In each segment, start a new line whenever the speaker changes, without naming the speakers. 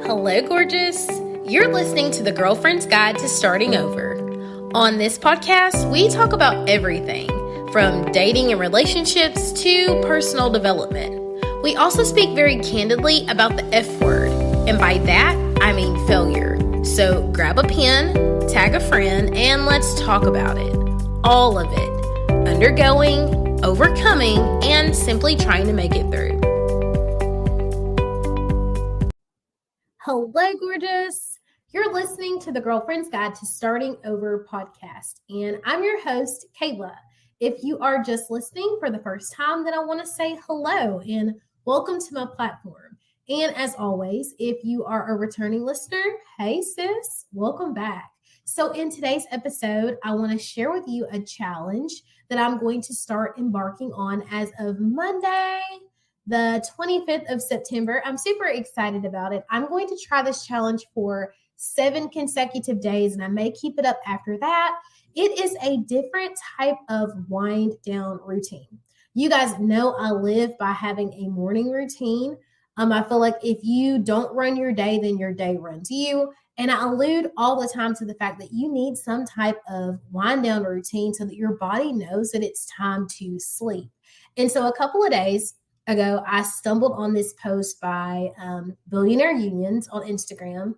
Hello, gorgeous. You're listening to the Girlfriend's Guide to Starting Over. On this podcast, we talk about everything from dating and relationships to personal development. We also speak very candidly about the F word, and by that, I mean failure. So grab a pen, tag a friend, and let's talk about it. All of it. Undergoing, overcoming, and simply trying to make it through. Hello, gorgeous. You're listening to the Girlfriend's Guide to Starting Over podcast, and I'm your host, Kayla. If you are just listening for the first time, then I want to say hello and welcome to my platform. And as always, if you are a returning listener, hey sis, welcome back. So in today's episode, I want to share with you a challenge that I'm going to start embarking on as of Monday, the 25th of September. I'm super excited about it. I'm going to try this challenge for 7 consecutive days, and I may keep it up after that. It is a different type of wind down routine. You guys know I live by having a morning routine. I feel like if you don't run your day, then your day runs you. And I allude all the time to the fact that you need some type of wind down routine so that your body knows that it's time to sleep. And so a couple of days ago, I stumbled on this post by Billionaire Unions on Instagram.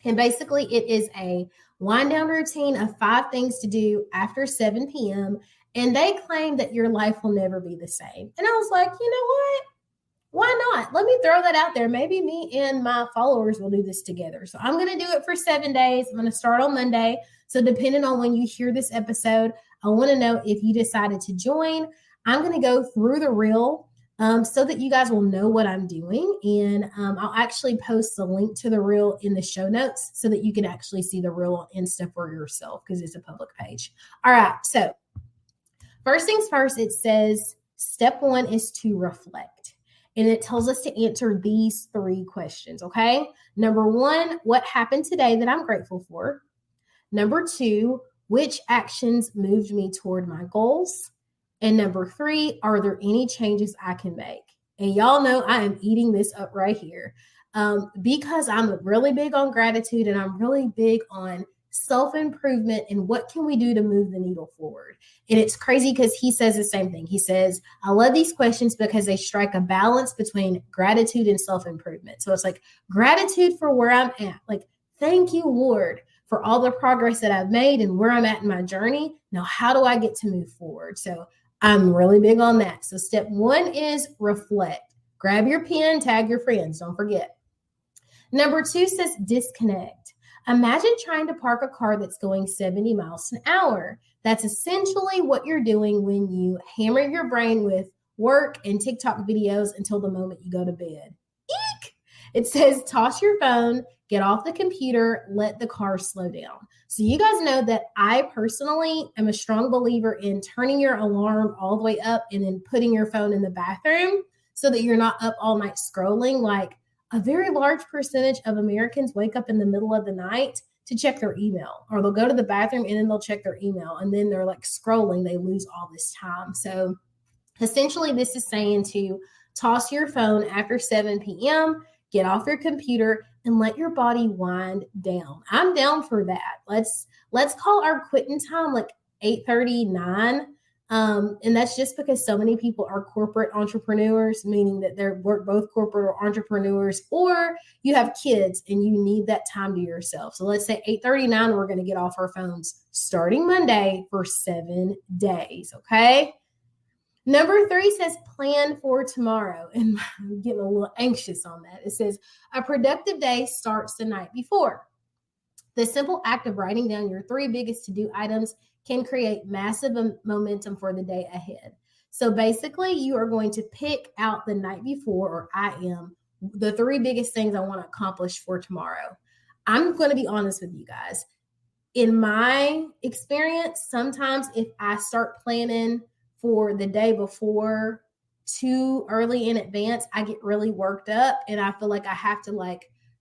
And basically, it is a wind down routine of 5 things to do after 7 p.m. And they claim that your life will never be the same. And I was like, you know what? Why not? Let me throw that out there. Maybe me and my followers will do this together. So I'm going to do it for 7 days. I'm going to start on Monday. So depending on when you hear this episode, I want to know if you decided to join. I'm going to go through the reel so that you guys will know what I'm doing. And I'll actually post the link to the reel in the show notes so that you can actually see the reel on Insta for yourself because it's a public page. All right. So first things first, it says step 1 is to reflect. And it tells us to answer these 3 questions. Okay. Number 1, what happened today that I'm grateful for? Number 2, which actions moved me toward my goals? And number 3, are there any changes I can make? And y'all know I am eating this up right here because I'm really big on gratitude and I'm really big on self-improvement and what can we do to move the needle forward. And it's crazy because he says the same thing. He says, I love these questions because they strike a balance between gratitude and self-improvement. So it's like gratitude for where I'm at. Like, thank you, Lord, for all the progress that I've made and where I'm at in my journey. Now, how do I get to move forward? So I'm really big on that. So step 1 is reflect. Grab your pen, tag your friends. Don't forget. Number 2 says disconnect. Imagine trying to park a car that's going 70 miles an hour. That's essentially what you're doing when you hammer your brain with work and TikTok videos until the moment you go to bed. Eek! It says toss your phone, get off the computer, let the car slow down. So you guys know that I personally am a strong believer in turning your alarm all the way up and then putting your phone in the bathroom so that you're not up all night scrolling. Like a very large percentage of Americans wake up in the middle of the night to check their email, or they'll go to the bathroom and then they'll check their email and then they're like scrolling. They lose all this time. So essentially this is saying to toss your phone after 7 p.m., get off your computer and let your body wind down. I'm down for that. Let's call our quitting time like 8:39. And that's just because so many people are corporate entrepreneurs, meaning that they're both corporate or entrepreneurs, or you have kids and you need that time to yourself. So let's say 8:39, we're going to get off our phones starting Monday for 7 days. Okay. Number 3 says plan for tomorrow. And I'm getting a little anxious on that. It says a productive day starts the night before. The simple act of writing down your 3 biggest to-do items can create massive momentum for the day ahead. So basically, you are going to pick out the night before, or I am, the 3 biggest things I want to accomplish for tomorrow. I'm going to be honest with you guys. In my experience, sometimes if I start planning for the day before too early in advance, I get really worked up and I feel like I have to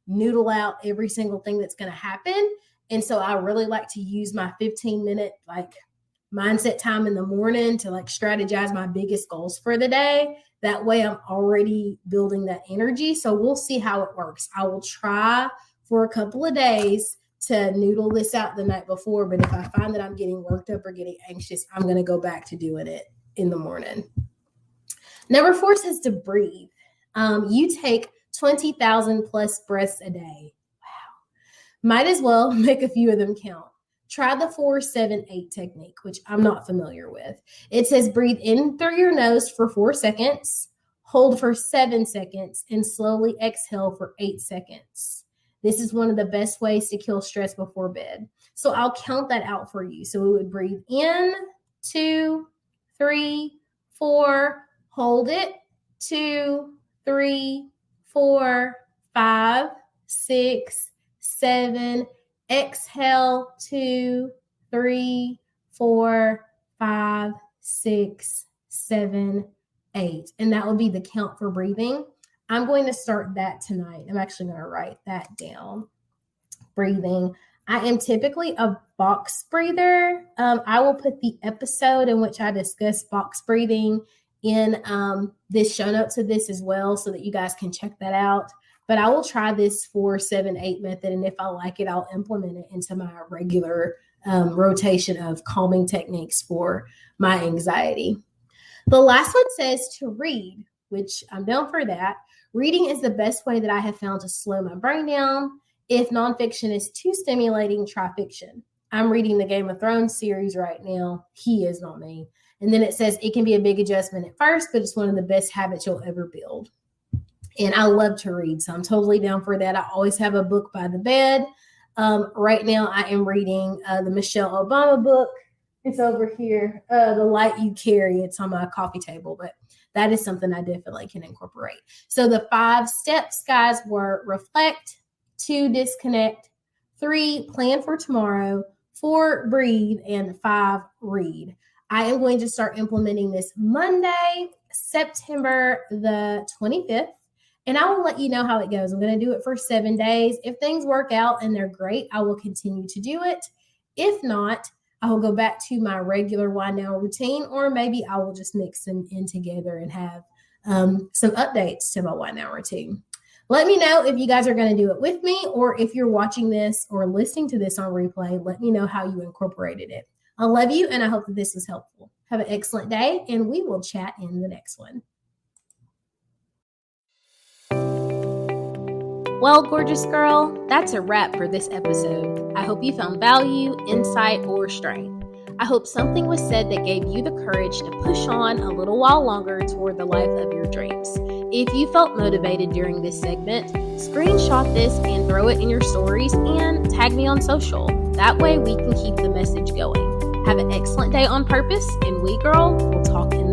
noodle out every single thing that's going to happen. And so I really like to use my 15-minute mindset time in the morning to strategize my biggest goals for the day. That way I'm already building that energy. So we'll see how it works. I will try for a couple of days to noodle this out the night before. But if I find that I'm getting worked up or getting anxious, I'm going to go back to doing it in the morning. Number 4 says to breathe. You take 20,000 plus breaths a day. Wow. Might as well make a few of them count. Try the 4-7-8 technique, which I'm not familiar with. It says breathe in through your nose for 4 seconds, hold for 7 seconds, and slowly exhale for 8 seconds. This is one of the best ways to kill stress before bed. So I'll count that out for you. So we would breathe in, 2, 3, 4, hold it, 2, 3, 4, 5, 6, 7, exhale, 2, 3, 4, 5, 6, 7, 8. And that will be the count for breathing. I'm going to start that tonight. I'm actually going to write that down. Breathing. I am typically a box breather. I will put the episode in which I discuss box breathing in this show notes of this as well so that you guys can check that out. But I will try this 4-7-8 method, and if I like it, I'll implement it into my regular rotation of calming techniques for my anxiety. The last one says to read, which I'm down for that. Reading is the best way that I have found to slow my brain down. If nonfiction is too stimulating, try fiction. I'm reading the Game of Thrones series right now. He is, not me. And then it says it can be a big adjustment at first, but it's one of the best habits you'll ever build. And I love to read, so I'm totally down for that. I always have a book by the bed. Right now, I am reading the Michelle Obama book. It's over here, The Light You Carry. It's on my coffee table, but that is something I definitely can incorporate. So the 5 steps, guys, were reflect, 2, disconnect, 3, plan for tomorrow, 4, breathe, and 5, read. I am going to start implementing this Monday, September the 25th. And I will let you know how it goes. I'm going to do it for 7 days. If things work out and they're great, I will continue to do it. If not, I will go back to my regular wind down routine, or maybe I will just mix them in together and have some updates to my wind down routine. Let me know if you guys are going to do it with me, or if you're watching this or listening to this on replay, let me know how you incorporated it. I love you, and I hope that this was helpful. Have an excellent day, and we will chat in the next one. Well, gorgeous girl, that's a wrap for this episode. I hope you found value, insight, or strength. I hope something was said that gave you the courage to push on a little while longer toward the life of your dreams. If you felt motivated during this segment, screenshot this and throw it in your stories and tag me on social. That way we can keep the message going. Have an excellent day on purpose, and we, girl, will talk in the